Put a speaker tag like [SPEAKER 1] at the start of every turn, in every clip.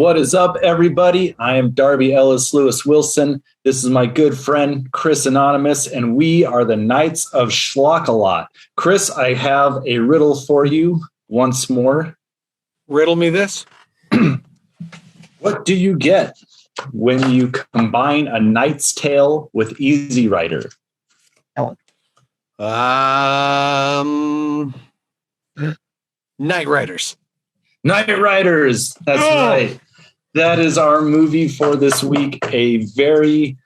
[SPEAKER 1] What is up, everybody? I am Darby Ellis Lewis Wilson. This is my good friend, Chris Anonymous, and we are the Knights of Schlock. Chris, I have a riddle for you once more.
[SPEAKER 2] Riddle me this.
[SPEAKER 1] What do you get when you combine a Knight's Tale with Easy Rider?
[SPEAKER 2] Knightriders.
[SPEAKER 1] Knightriders. That's right. That is our movie for this week. A very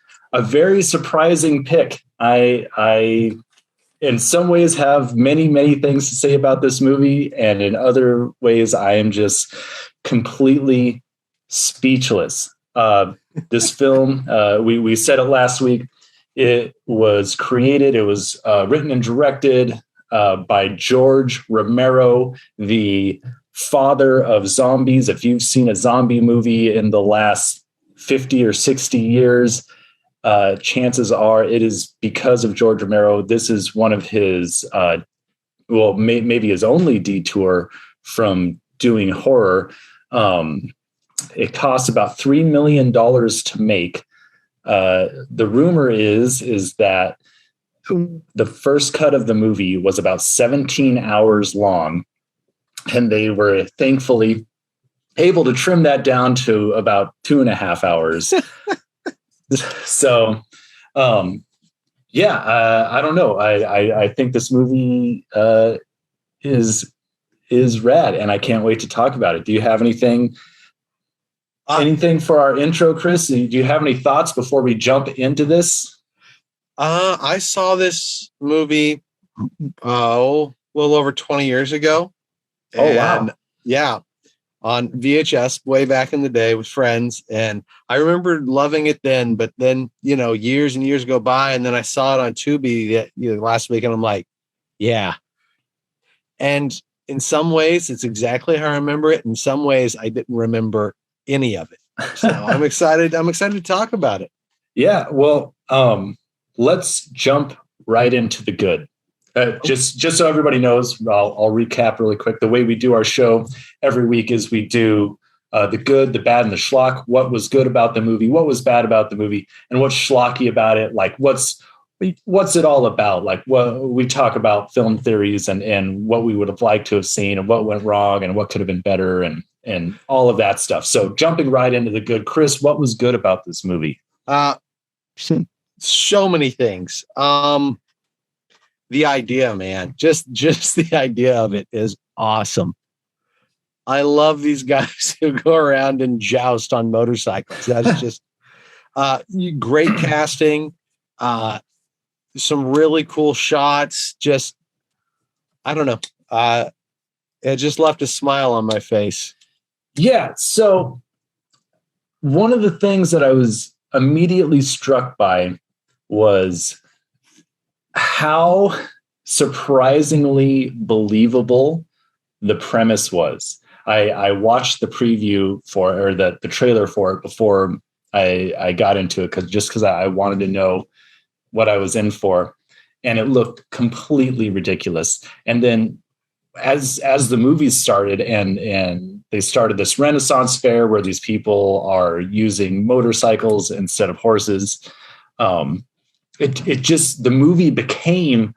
[SPEAKER 1] surprising pick. I in some ways have many things to say about this movie, and in other ways I am just completely speechless. This film, we said it last week. It was created. It was written and directed by George Romero, the father of zombies. If you've seen a zombie movie in the last 50 or 60 years, chances are it is because of George Romero. This is one of his, maybe his only detour from doing horror. It costs about $3 million to make. The rumor is that the first cut of the movie was about 17 hours long, and they were thankfully able to trim that down to about 2.5 hours. So, I don't know. I think this movie is rad, and I can't wait to talk about it. Do you have anything for our intro, Chris? Do you have any thoughts before we jump into this?
[SPEAKER 2] I saw this movie a little over 20 years ago.
[SPEAKER 1] Oh, wow.
[SPEAKER 2] Yeah, on VHS way back in the day with friends. And I remember loving it then, but then, years and years go by, and then I saw it on Tubi last week, and I'm like, yeah. And in some ways, it's exactly how I remember it. In some ways, I didn't remember any of it. So I'm excited. I'm excited to talk about it.
[SPEAKER 1] Yeah. Well, let's jump right into the good. Just so everybody knows, I'll recap really quick. The way we do our show every week is we do the good, the bad, and the schlock. What was good about the movie? What was bad about the movie? And what's schlocky about it? Like, what's it all about? Like, what we talk about film theories and what we would have liked to have seen and what went wrong and what could have been better and all of that stuff. So jumping right into the good, Chris, what was good about this movie?
[SPEAKER 2] So many things. The idea, man, just the idea of it is awesome. I love these guys who go around and joust on motorcycles. That's just great casting. Some really cool shots. Just, I don't know. It just left a smile on my face.
[SPEAKER 1] Yeah. So one of the things that I was immediately struck by was how surprisingly believable the premise was. I watched the preview the trailer for it before I got into it because I wanted to know what I was in for, and it looked completely ridiculous. And then as the movies started and they started this Renaissance fair where these people are using motorcycles instead of horses, the movie became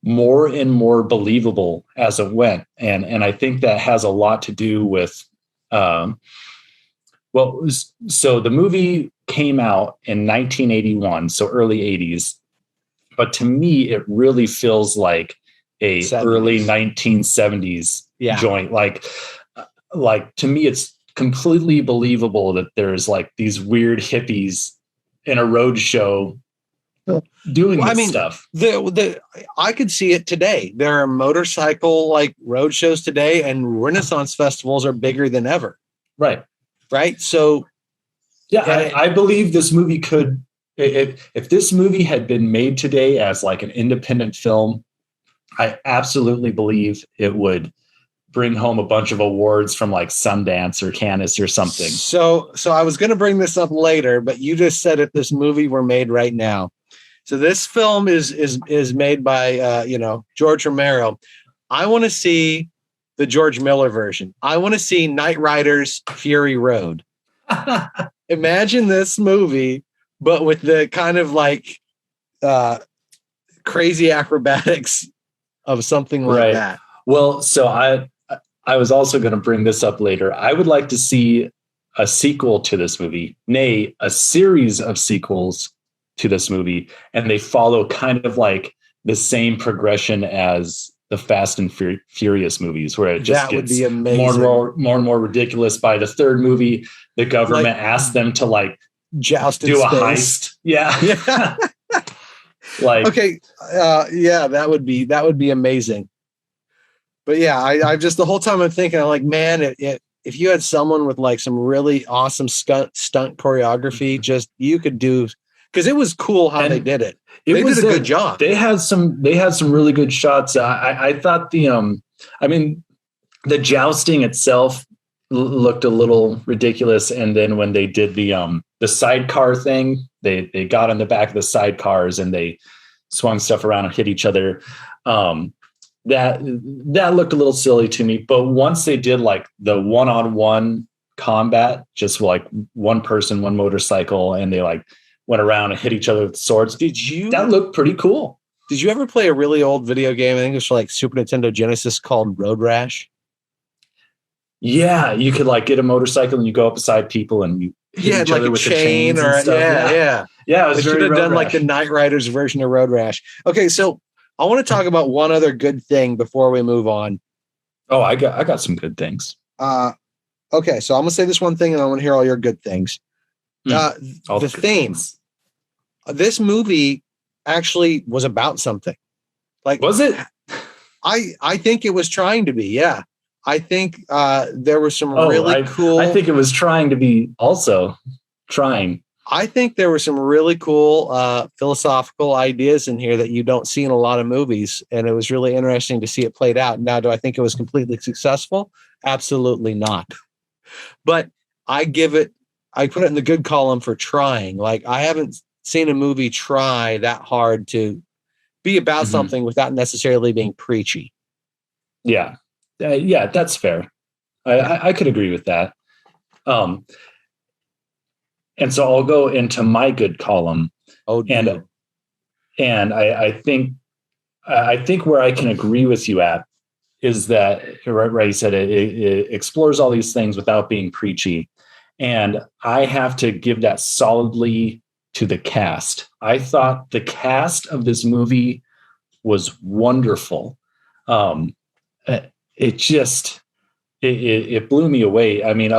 [SPEAKER 1] more and more believable as it went. And I think that has a lot to do with, so the movie came out in 1981, so early 80s, but to me, it really feels like a 70s. Early 1970s joint. Like to me, it's completely believable that there's like these weird hippies in a road show doing stuff.
[SPEAKER 2] I could see it today. There are motorcycle like road shows today, and Renaissance festivals are bigger than ever.
[SPEAKER 1] Right.
[SPEAKER 2] So,
[SPEAKER 1] yeah, I believe this movie could. If this movie had been made today as like an independent film, I absolutely believe it would bring home a bunch of awards from like Sundance or Cannes or something.
[SPEAKER 2] So I was going to bring this up later, but you just said if this movie were made right now. So this film is made by George Romero. I want to see the George Miller version. I want to see Knightriders Fury Road. Imagine this movie, but with the kind of like crazy acrobatics of something like that.
[SPEAKER 1] Well, so I was also going to bring this up later. I would like to see a sequel to this movie, nay, a series of sequels to this movie, and they follow kind of like the same progression as the Fast and Furious movies, where it just gets more and more ridiculous. By the third movie, the government asks them to like
[SPEAKER 2] joust
[SPEAKER 1] do a heist. Yeah. Like,
[SPEAKER 2] okay. Yeah, that would be amazing. But yeah, I just, the whole time I'm thinking, I'm like, man, if you had someone with like some really awesome stunt choreography, just you could do, because it was cool how they did it. They did a good job.
[SPEAKER 1] They had some really good shots. I thought the jousting itself looked a little ridiculous. And then when they did the sidecar thing, they got on the back of the sidecars and they swung stuff around and hit each other. That looked a little silly to me. But once they did like the one-on-one combat, just like one person, one motorcycle, and they like went around and hit each other with swords. That looked pretty cool.
[SPEAKER 2] Did you ever play a really old video game? I think it was like Super Nintendo Genesis called Road Rash.
[SPEAKER 1] Yeah, you could like get a motorcycle and you go up beside people and you hit each other with the chains and stuff.
[SPEAKER 2] Yeah.
[SPEAKER 1] It was
[SPEAKER 2] should have done like the Knightriders version of Road Rash. Okay, so I want to talk about one other good thing before we move on.
[SPEAKER 1] Oh, I got some good things.
[SPEAKER 2] Okay, so I'm gonna say this one thing and I want to hear all your good things. The theme. This movie actually was about something. Like,
[SPEAKER 1] was it?
[SPEAKER 2] I think it was trying to be. Yeah, I think there were some really cool.
[SPEAKER 1] I think it was trying to be also trying.
[SPEAKER 2] I think there were some really cool philosophical ideas in here that you don't see in a lot of movies, and it was really interesting to see it played out. Now, do I think it was completely successful? Absolutely not. But I put it in the good column for trying. Like, I haven't seen a movie try that hard to be about something without necessarily being preachy.
[SPEAKER 1] Yeah. Yeah, that's fair. I could agree with that. And so I'll go into my good column. And I think where I can agree with you at is that, right, you said it explores all these things without being preachy. And I have to give that solidly to the cast. I thought the cast of this movie was wonderful. It blew me away. I mean,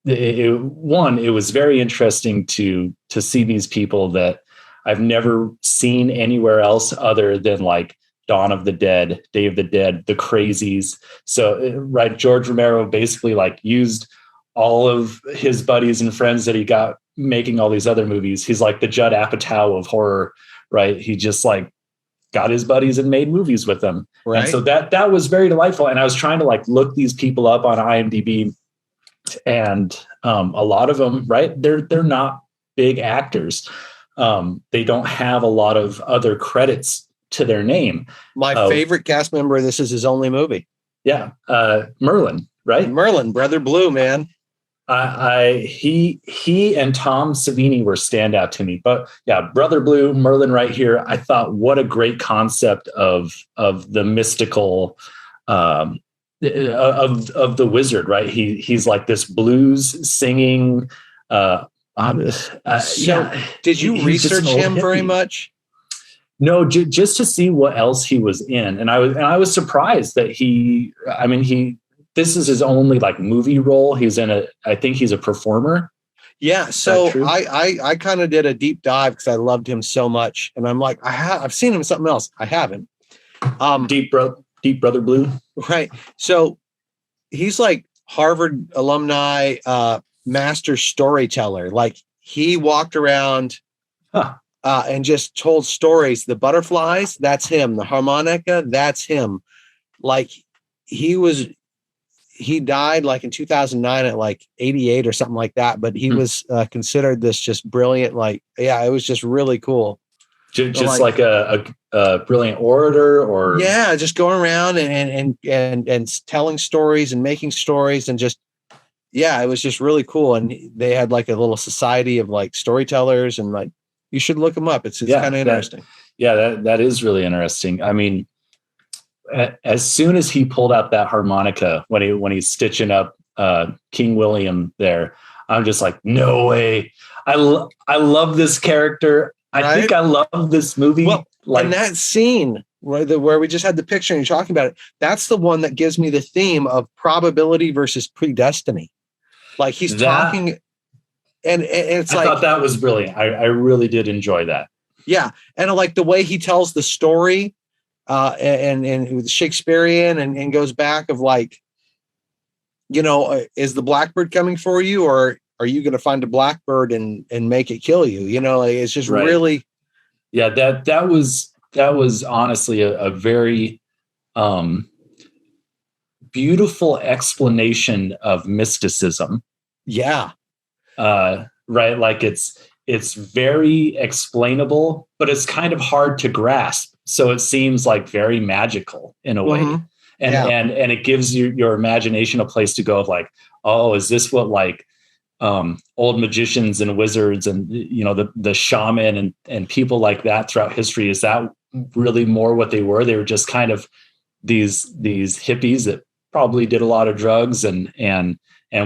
[SPEAKER 1] it was very interesting to see these people that I've never seen anywhere else other than like Dawn of the Dead, Day of the Dead, The Crazies. So, right, George Romero basically like used all of his buddies and friends that he got making all these other movies. He's like the Judd Apatow of horror, right? He just like got his buddies and made movies with them. Right. And so that was very delightful. And I was trying to like look these people up on IMDb, and a lot of them, right, they're not big actors. They don't have a lot of other credits to their name.
[SPEAKER 2] My favorite cast member, this is his only movie.
[SPEAKER 1] Yeah. Merlin, right?
[SPEAKER 2] Merlin, Brother Blue, man.
[SPEAKER 1] He and Tom Savini were standout to me, but yeah, Brother Blue, Merlin right here. I thought, what a great concept of the mystical, of the wizard, right? He's like this blues singing.
[SPEAKER 2] Did you research him very much?
[SPEAKER 1] No, just to see what else he was in, and I was surprised that this is his only like movie role. He's in I think he's a performer.
[SPEAKER 2] Yeah. So I kind of did a deep dive because I loved him so much. And I'm like, I've seen him in something else. I haven't.
[SPEAKER 1] Deep Brother Blue.
[SPEAKER 2] Right. So he's like Harvard alumni, master storyteller. Like he walked around and just told stories. The butterflies, that's him. The harmonica, that's him. Like he died like in 2009 at like 88 or something like that. But he was considered this just brilliant. Like, yeah, it was just really cool.
[SPEAKER 1] Just like a brilliant orator, or just
[SPEAKER 2] going around and telling stories and making stories, and just yeah, it was just really cool. And they had like a little society of like storytellers, and like, you should look them up. It's kind of interesting.
[SPEAKER 1] That is really interesting. I mean, as soon as he pulled out that harmonica when he's stitching up King William there, I'm just like, no way. I love this character. I think I love this movie.
[SPEAKER 2] Well, and that scene where we just had the picture and you're talking about it, that's the one that gives me the theme of probability versus predestiny. Like he's talking, and it's
[SPEAKER 1] I thought that was brilliant. I really did enjoy that.
[SPEAKER 2] Yeah, and like the way he tells the story, and Shakespearean, and goes back of like, is the blackbird coming for you, or are you going to find a blackbird and make it kill you? Like, it's just really.
[SPEAKER 1] Yeah, that was honestly a very beautiful explanation of mysticism.
[SPEAKER 2] Yeah.
[SPEAKER 1] Right. Like it's very explainable, but it's kind of hard to grasp. So it seems like very magical in a way. And it gives your imagination a place to go of like, oh, is this what like old magicians and wizards and the shaman and people like that throughout history, is that really more what they were? They were just kind of these hippies that probably did a lot of drugs and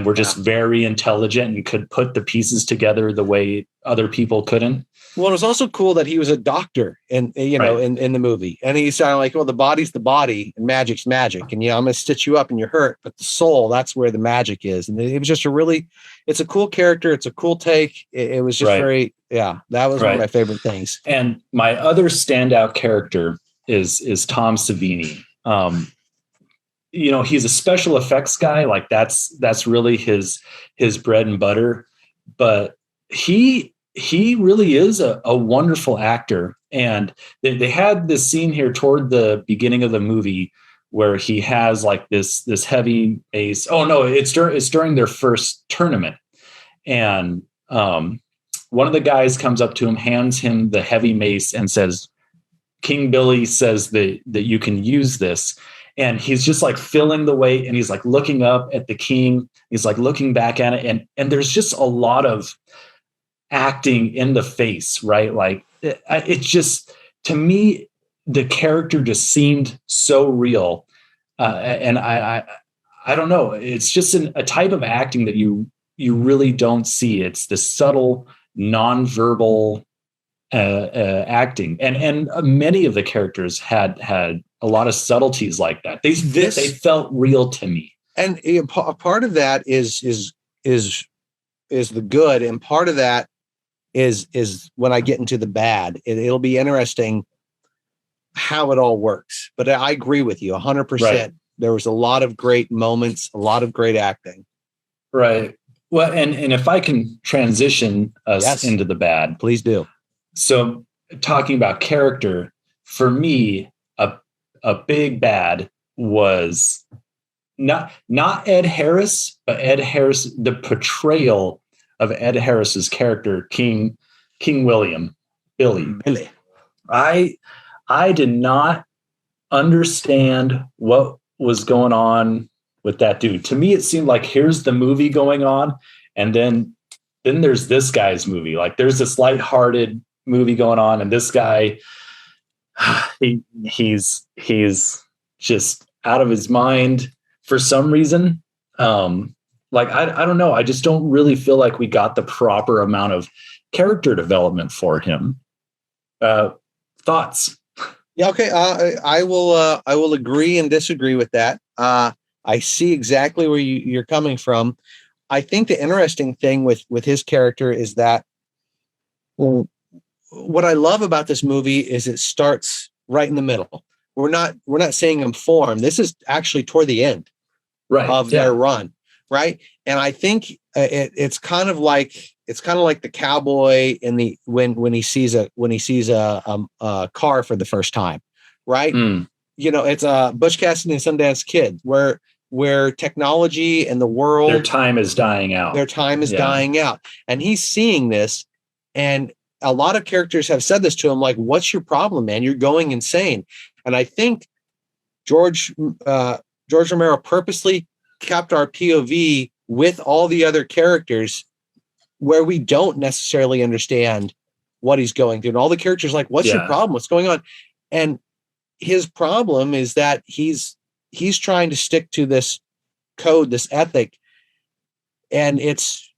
[SPEAKER 1] were just very intelligent and could put the pieces together the way other people couldn't.
[SPEAKER 2] Well, it was also cool that he was a doctor in the movie, and he sounded like, well, the body's the body and magic's magic. And I'm going to stitch you up and you're hurt, but the soul, that's where the magic is. And it was just it's a cool character. It's a cool take. It was just that was one of my favorite things.
[SPEAKER 1] And my other standout character is Tom Savini. He's a special effects guy. Like that's really his bread and butter, but he really is a wonderful actor. And they had this scene here toward the beginning of the movie where he has like this heavy mace. Oh no, it's during their first tournament. And one of the guys comes up to him, hands him the heavy mace and says, King Billy says that you can use this. And he's just like filling the weight, and he's like looking up at the king. He's like looking back at it. And there's just a lot of acting in the face, right? Like it just, to me, the character just seemed so real. And I don't know. It's just a type of acting that you really don't see. It's the subtle, nonverbal acting. And many of the characters had a lot of subtleties like that. They felt real to me.
[SPEAKER 2] And a part of that is the good, and part of that is when I get into the bad. It'll be interesting how it all works. But I agree with you 100%. Right. There was a lot of great moments, a lot of great acting.
[SPEAKER 1] Right. Well, and if I can transition us into the bad,
[SPEAKER 2] please do.
[SPEAKER 1] So talking about character, for me, a big bad was not Ed Harris, but Ed Harris, the portrayal of Ed Harris's character, King William, Billy. I did not understand what was going on with that dude. To me, it seemed like here's the movie going on, and then there's this guy's movie. Like there's this lighthearted movie going on, and this guy, he's just out of his mind for some reason. Like I don't know. I just don't really feel like we got the proper amount of character development for him. Thoughts?
[SPEAKER 2] Yeah. Okay. I will agree and disagree with that. I see exactly where you're coming from. I think the interesting thing with his character is that, well, what I love about this movie is it starts right in the middle. We're not seeing him form. This is actually toward the end of their run, right? And I think it's kind of like the cowboy when he sees a car for the first time, right? It's a Butch Cassidy and Sundance Kid where technology and the world,
[SPEAKER 1] their time is dying out.
[SPEAKER 2] Dying out, and he's seeing this. And a lot of characters have said this to him, like, "What's your problem, man? You're going insane." And I think George Romero purposely kept our POV with all the other characters where we don't necessarily understand what he's going through. And all the characters like, what's your problem? What's going on? And his problem is that he's trying to stick to this code, this ethic, and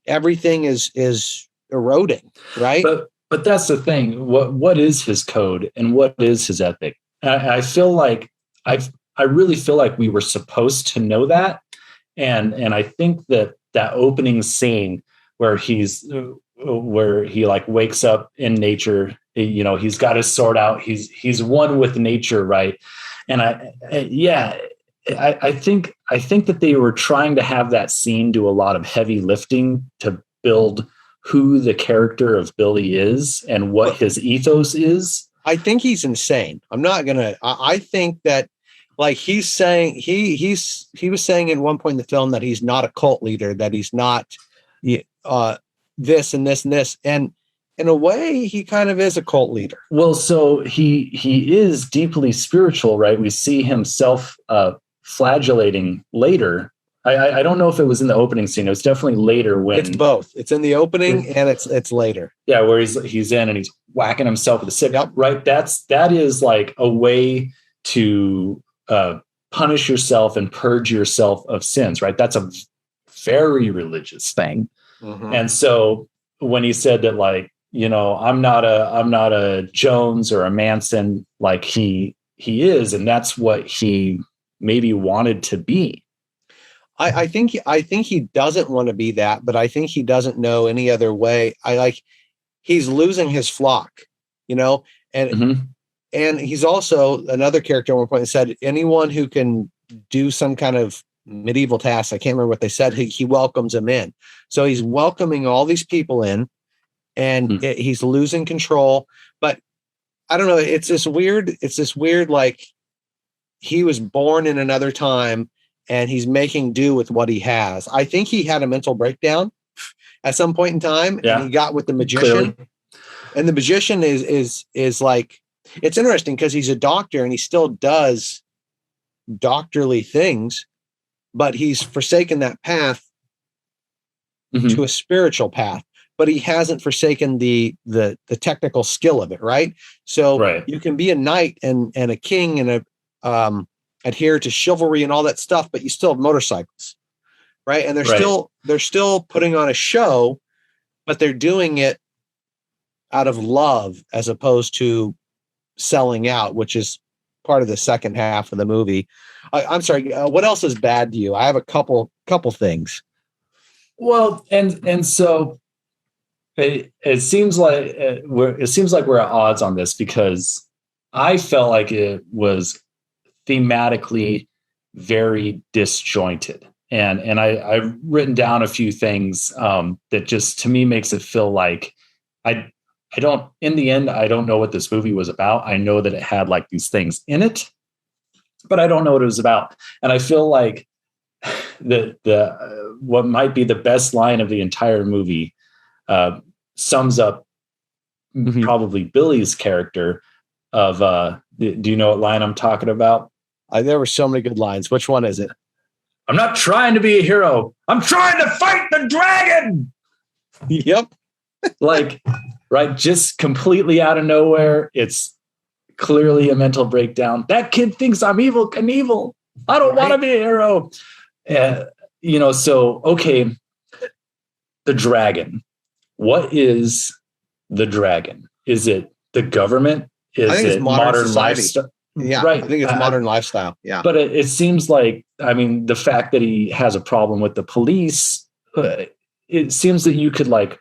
[SPEAKER 2] everything is eroding, right?
[SPEAKER 1] But that's the thing. What is his code and what is his ethic? I feel like I really feel like we were supposed to know that. And I think that opening scene where he like wakes up in nature, he's got his sword out. He's one with nature. Right. And I think that they were trying to have that scene do a lot of heavy lifting to build who the character of Billy is and what his ethos is.
[SPEAKER 2] I think he's insane. I think that, like, he's saying, he was saying at one point in the film that he's not a cult leader, that he's not this and this and this. And in a way, he kind of is a cult leader.
[SPEAKER 1] Well, so he is deeply spiritual, right? We see himself flagellating later. I don't know if it was in the opening scene. It was definitely later when
[SPEAKER 2] it's both. It's in the opening and it's later.
[SPEAKER 1] Yeah, where he's in and he's whacking himself with a stick. Yep. Right. That is like a way to punish yourself and purge yourself of sins. Right. That's a very religious thing. Mm-hmm. And so when he said that, like, I'm not a Jones or a Manson, like he is, and that's what he maybe wanted to be.
[SPEAKER 2] I think he doesn't want to be that, but I think he doesn't know any other way. He's losing his flock, and mm-hmm. and he's also another character at one point that said anyone who can do some kind of medieval task, I can't remember what they said, he welcomes them in. So he's welcoming all these people in, and he's losing control. But I don't know. It's this weird, like, he was born in another time and he's making do with what he has. I think he had a mental breakdown at some point in time, and he got with the magician. Clearly. And the magician is like, it's interesting because he's a doctor and he still does doctorly things, but he's forsaken that path to a spiritual path. But he hasn't forsaken the technical skill of it, right? So you can be a knight and a king and adhere to chivalry and all that stuff, but you still have motorcycles, right? And they're still putting on a show, but they're doing it out of love as opposed to selling out, which is part of the second half of the movie. I'm sorry. What else is bad to you? I have a couple things.
[SPEAKER 1] Well, and so it seems like we're at odds on this, because I felt like it was thematically very disjointed, and I've written down a few things that just, to me, makes it feel like I don't, in the end, I don't know what this movie was about. I know that it had like these things in it, but I don't know what it was about. And I feel like the what might be the best line of the entire movie sums up probably Billy's character of do you know what line I'm talking about?
[SPEAKER 2] There were so many good lines. Which one is it?
[SPEAKER 1] I'm not trying to be a hero. I'm trying to fight the dragon.
[SPEAKER 2] Yep.
[SPEAKER 1] Like, right, just completely out of nowhere. It's clearly a mental breakdown. That kid thinks I'm evil Knievel. I don't want to be a hero. So, okay, the dragon. What is the dragon? Is it the government? Is it modern lifestyle?
[SPEAKER 2] Yeah, right. I think it's modern lifestyle. Yeah.
[SPEAKER 1] But it seems like, I mean, the fact that he has a problem with the police, it seems that you could like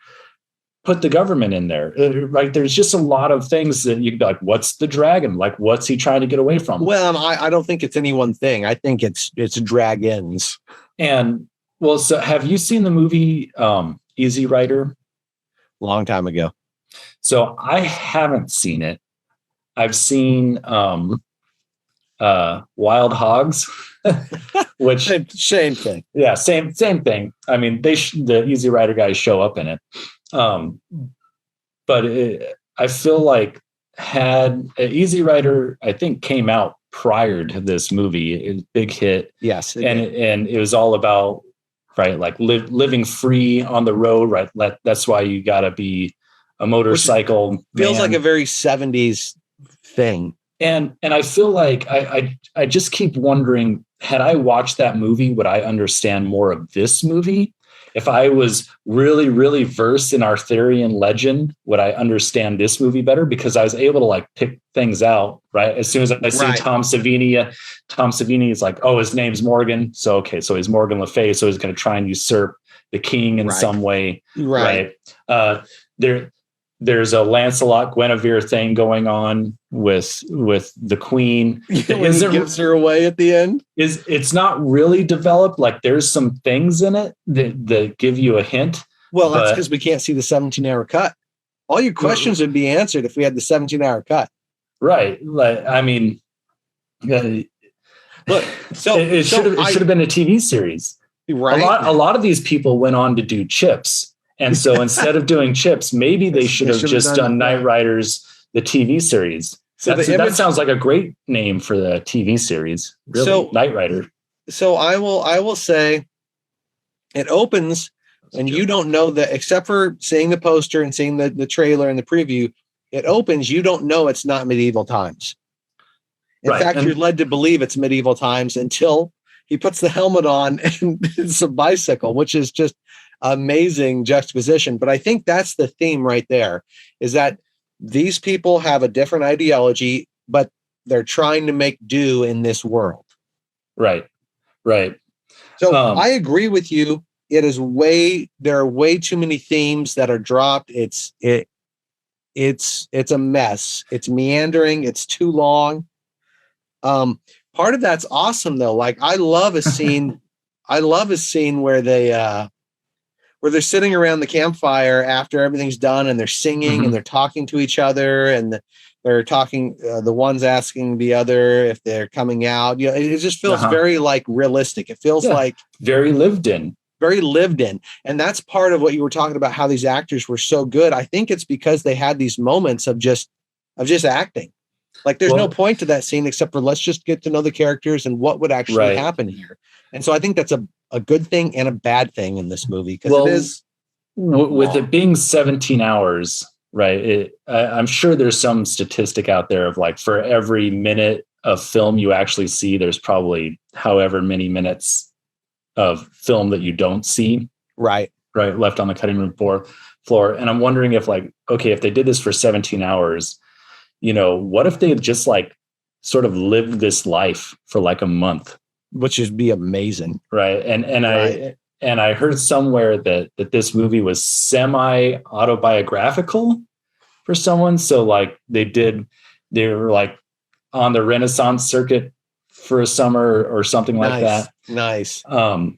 [SPEAKER 1] put the government in there. Right. There's just a lot of things that you could be like, what's the dragon? Like, what's he trying to get away from?
[SPEAKER 2] Well, I don't think it's any one thing. I think it's dragons.
[SPEAKER 1] And well, so have you seen the movie Easy Rider?
[SPEAKER 2] Long time ago.
[SPEAKER 1] So I haven't seen it. I've seen Wild Hogs, which
[SPEAKER 2] same thing.
[SPEAKER 1] Yeah, same thing. I mean, the Easy Rider guys show up in it, but I feel like had Easy Rider, I think, came out prior to this movie. It was a big hit.
[SPEAKER 2] Yes,
[SPEAKER 1] and it was all about right? Like living free on the road, right? That's why you got to be a motorcycle.
[SPEAKER 2] Feels
[SPEAKER 1] man.
[SPEAKER 2] like a very 70s thing.
[SPEAKER 1] And I feel like I just keep wondering, had I watched that movie, would I understand more of this movie? If I was really, really versed in Arthurian legend, would I understand this movie better? Because I was able to like pick things out, right? As soon as I see Tom Savini is like, oh, his name's Morgan. So, okay, so he's Morgan Le Fay. So he's going to try and usurp the king in some way. Right. There's a Lancelot Guinevere thing going on with the queen.
[SPEAKER 2] When he gives her away at the end.
[SPEAKER 1] It's not really developed. Like there's some things in it that give you a hint.
[SPEAKER 2] Well, that's because we can't see the 17-hour cut. All your questions would be answered if we had the 17-hour cut.
[SPEAKER 1] Right. Like, I mean, look, so it should have been a TV series.
[SPEAKER 2] Right.
[SPEAKER 1] A lot of these people went on to do Chips. And so instead of doing Chips, maybe they should have just done Knightriders, the TV series. So that sounds like a great name for the TV series. Really, so, Knightrider.
[SPEAKER 2] So I will say it opens and you don't know that, except for seeing the poster and seeing the trailer and the preview, it opens, you don't know it's not medieval times. In fact, you're led to believe it's medieval times until he puts the helmet on and it's a bicycle, which is just amazing juxtaposition. But I think that's the theme right there, is that these people have a different ideology, but they're trying to make do in this world.
[SPEAKER 1] Right.
[SPEAKER 2] So I agree with you. There are way too many themes that are dropped. It's a mess. It's meandering. It's too long. Part of that's awesome though. Like I love a scene. Where they're sitting around the campfire after everything's done and they're singing and they're talking to each other and they're talking, the one's asking the other if they're coming out. It just feels very like realistic. It feels like
[SPEAKER 1] very lived in.
[SPEAKER 2] And that's part of what you were talking about, how these actors were so good. I think it's because they had these moments of just acting. Like there's no point to that scene except for let's just get to know the characters and what would actually happen here. And so I think that's a good thing and a bad thing in this movie, because it is
[SPEAKER 1] with it being 17 hours, right? I'm sure there's some statistic out there of like for every minute of film you actually see, there's probably however many minutes of film that you don't see. Right. Left on the cutting room floor. And I'm wondering if like, okay, if they did this for 17 hours, what if they just like sort of lived this life for like a month?
[SPEAKER 2] Which would be amazing.
[SPEAKER 1] Right. And I heard somewhere that this movie was semi-autobiographical for someone. So like they were like on the Renaissance circuit for a summer or something like that.
[SPEAKER 2] Nice.
[SPEAKER 1] We're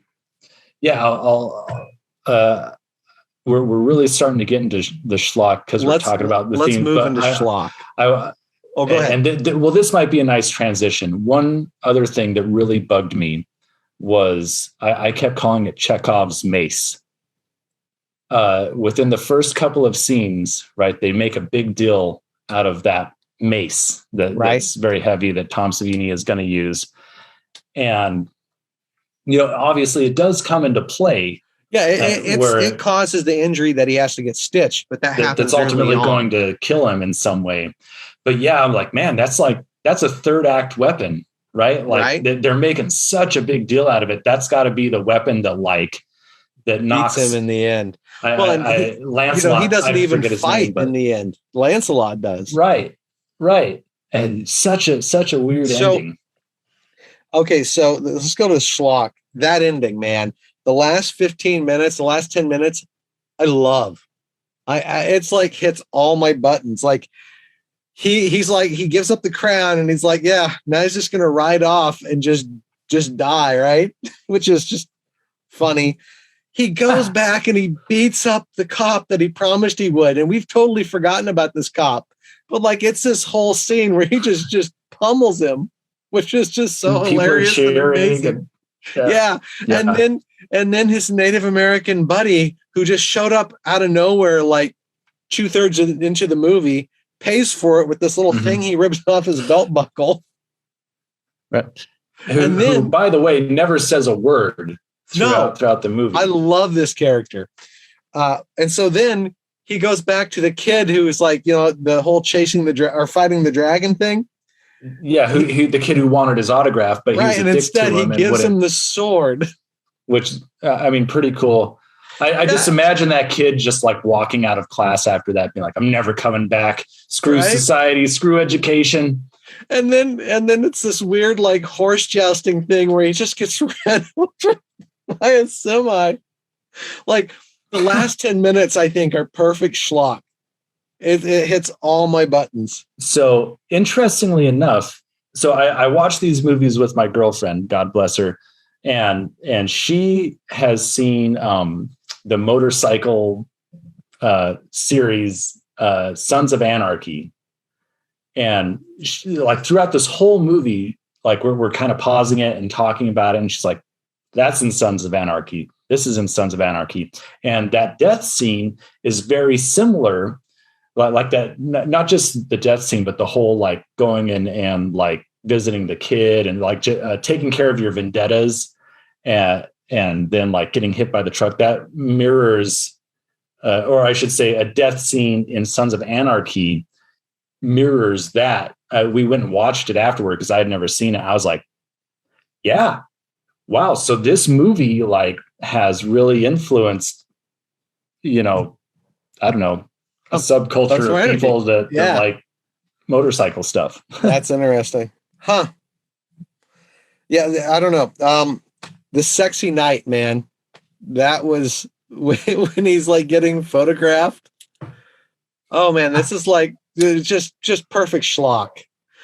[SPEAKER 1] really starting to get into the schlock because we're talking about the theme.
[SPEAKER 2] Let's move into schlock.
[SPEAKER 1] Go ahead. And this might be a nice transition. One other thing that really bugged me was I kept calling it Chekhov's mace. Within the first couple of scenes, right, they make a big deal out of that mace that's very heavy that Tom Savini is going to use. And, obviously it does come into play.
[SPEAKER 2] Yeah, it causes the injury that he has to get stitched, but that happens.
[SPEAKER 1] That's ultimately going to kill him in some way. But yeah, I'm like, man, that's a third act weapon, right? Like they're making such a big deal out of it. That's got to be the weapon that knocks
[SPEAKER 2] him in the end.
[SPEAKER 1] Lancelot,
[SPEAKER 2] he doesn't even fight in the end. Lancelot does.
[SPEAKER 1] Right. And such a weird ending.
[SPEAKER 2] Okay, so let's go to Schlock. That ending, man. The last 15 minutes, the last 10 minutes, I love. It's like hits all my buttons. Like he's like, he gives up the crown and he's like, yeah, now he's just gonna ride off and just die, right? Which is just funny. He goes back and he beats up the cop that he promised he would, and we've totally forgotten about this cop. But like, it's this whole scene where he just pummels him, which is just so hilarious and amazing. Yeah. And then his Native American buddy, who just showed up out of nowhere, like 2/3 into the movie, pays for it with this little thing he rips off his belt buckle.
[SPEAKER 1] Right. Who, by the way, never says a word throughout the movie.
[SPEAKER 2] I love this character. And so then he goes back to the kid who is like, the whole chasing or fighting the dragon thing.
[SPEAKER 1] Yeah, who the kid who wanted his autograph, but he was a dick
[SPEAKER 2] instead
[SPEAKER 1] to him
[SPEAKER 2] he gives him the sword.
[SPEAKER 1] Which, pretty cool. I just imagine that kid just like walking out of class after that, being like, I'm never coming back. Screw society, screw education.
[SPEAKER 2] And then it's this weird like horse jousting thing where he just gets ran over by a semi. Like the last 10 minutes, I think, are perfect schlock. It hits all my buttons.
[SPEAKER 1] So interestingly enough, I watched these movies with my girlfriend, God bless her, and she has seen the motorcycle series Sons of Anarchy. And she, like throughout this whole movie, like we're kind of pausing it and talking about it. And she's like, that's in Sons of Anarchy. This is in Sons of Anarchy. And that death scene is very similar, like that, not just the death scene, but the whole like going in and like visiting the kid and like taking care of your vendettas and then like getting hit by the truck. That mirrors, or I should say, a death scene in Sons of Anarchy mirrors that. We went and watched it afterward because I had never seen it. I was like, yeah, wow. So this movie like has really influenced, I don't know, a subculture of people that like motorcycle stuff.
[SPEAKER 2] That's interesting. Huh. Yeah. I don't know. The sexy night, man, that was when he's like getting photographed. Oh man, this is like just perfect schlock.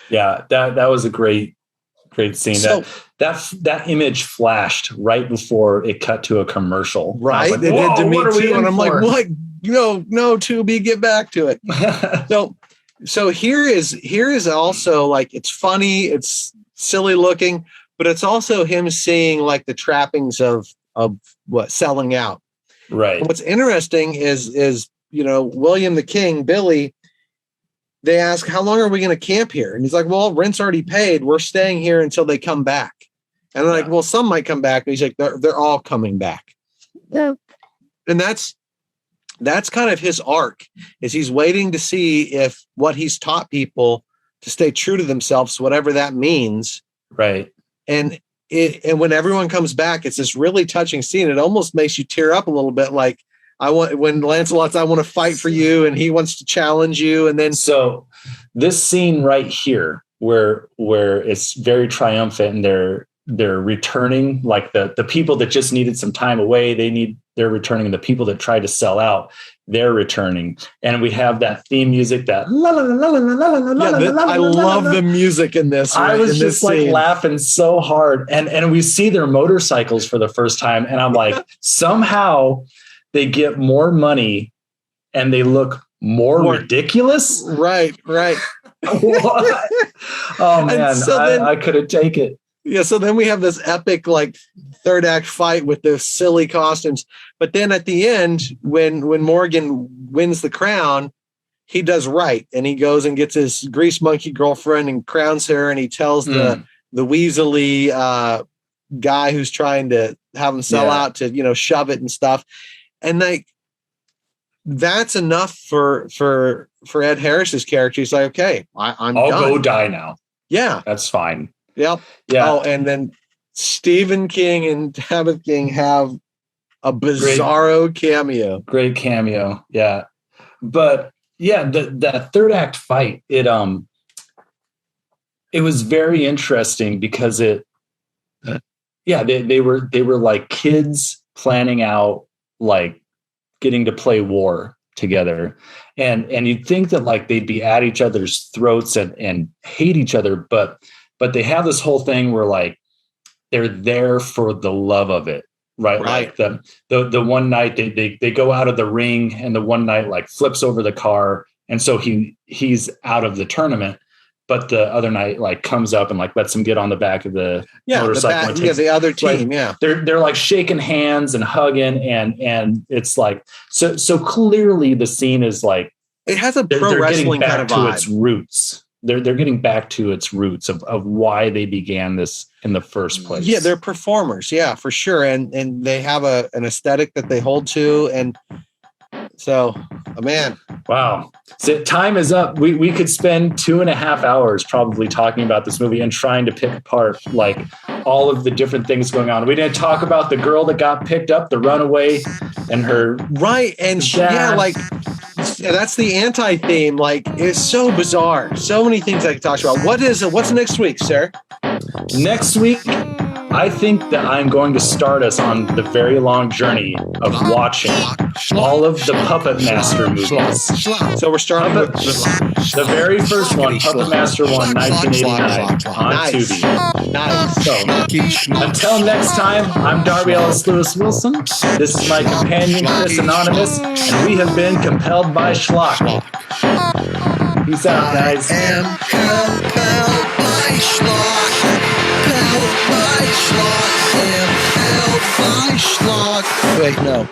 [SPEAKER 1] Yeah, that was a great scene. So, that image flashed right before it cut to a commercial.
[SPEAKER 2] Right,
[SPEAKER 1] like,
[SPEAKER 2] it did to me too, and I'm like, what? No, Tubi, get back to it. So here is also like, it's funny, it's silly looking, but it's also him seeing like the trappings of what selling out.
[SPEAKER 1] Right.
[SPEAKER 2] And what's interesting is William the King, Billy, they ask, how long are we going to camp here? And he's like, well, rent's already paid. We're staying here until they come back. And they're like, well, some might come back. And he's like, they're all coming back. Yeah. And that's kind of his arc, is he's waiting to see if what he's taught people to stay true to themselves, whatever that means.
[SPEAKER 1] Right.
[SPEAKER 2] And when everyone comes back, it's this really touching scene. It almost makes you tear up a little bit. Like, when Lancelot's, I want to fight for you, and he wants to challenge you. And then, so
[SPEAKER 1] this scene right here, where it's very triumphant, and they're returning, like the people that just needed some time away, they're returning. And the people that tried to sell out, they're returning. And we have that theme music, that la la la la la la la la.
[SPEAKER 2] I love the music in this.
[SPEAKER 1] I was just like laughing so hard. And we see their motorcycles for the first time, and I'm like, somehow they get more money and they look more ridiculous.
[SPEAKER 2] Right.
[SPEAKER 1] Oh man, so I couldn't take it.
[SPEAKER 2] Yeah. So then we have this epic like third act fight with the silly costumes. But then at the end, when Morgan wins the crown, he does right. And he goes and gets his grease monkey girlfriend and crowns her. And he tells the weaselly guy who's trying to have him sell out to, shove it and stuff. And like, that's enough for Ed Harris's character. He's like, okay, I'll
[SPEAKER 1] go die now.
[SPEAKER 2] Yeah,
[SPEAKER 1] that's fine.
[SPEAKER 2] Yep. Yeah. Oh, and then Stephen King and Tabitha King have a bizarro cameo.
[SPEAKER 1] Great cameo. Yeah. But yeah, that third act fight, it was very interesting because they were like kids planning out, like getting to play war together. And you'd think that like they'd be at each other's throats and hate each other, but they have this whole thing where like they're there for the love of it. Right. Like the one night they go out of the ring, and the one night like flips over the car. And so he's out of the tournament, but the other night like comes up and like lets him get on the back of the motorcycle.
[SPEAKER 2] The other team.
[SPEAKER 1] They're like shaking hands and hugging, and it's like, so clearly the scene is like,
[SPEAKER 2] it has a pro wrestling kind of
[SPEAKER 1] vibe to its roots. they're getting back to its roots of why they began this in the first place.
[SPEAKER 2] Yeah, they're performers. Yeah, for sure. And they have an aesthetic that they hold to. And so, man.
[SPEAKER 1] Wow. So time is up. We could spend 2.5 hours probably talking about this movie and trying to pick apart like all of the different things going on. We didn't talk about the girl that got picked up, the runaway, and her
[SPEAKER 2] right. And yeah, like that's the anti-theme. Like it's so bizarre. So many things I could talk about. What's next week, sir?
[SPEAKER 1] Next week, I think that I'm going to start us on the very long journey of watching all of the Puppet Master movies.
[SPEAKER 2] So we're starting with
[SPEAKER 1] the very first one, Puppet Master 1, 1989, on Tubi.
[SPEAKER 2] Nice.
[SPEAKER 1] So, until next time, I'm Darby Ellis Lewis Wilson. This is my companion, Chris Anonymous, and we have been compelled by Schlock. Peace out, guys.
[SPEAKER 3] I am compelled by Schlock. Compelled by Schlock. Compelled by Schlock.
[SPEAKER 2] Wait, no.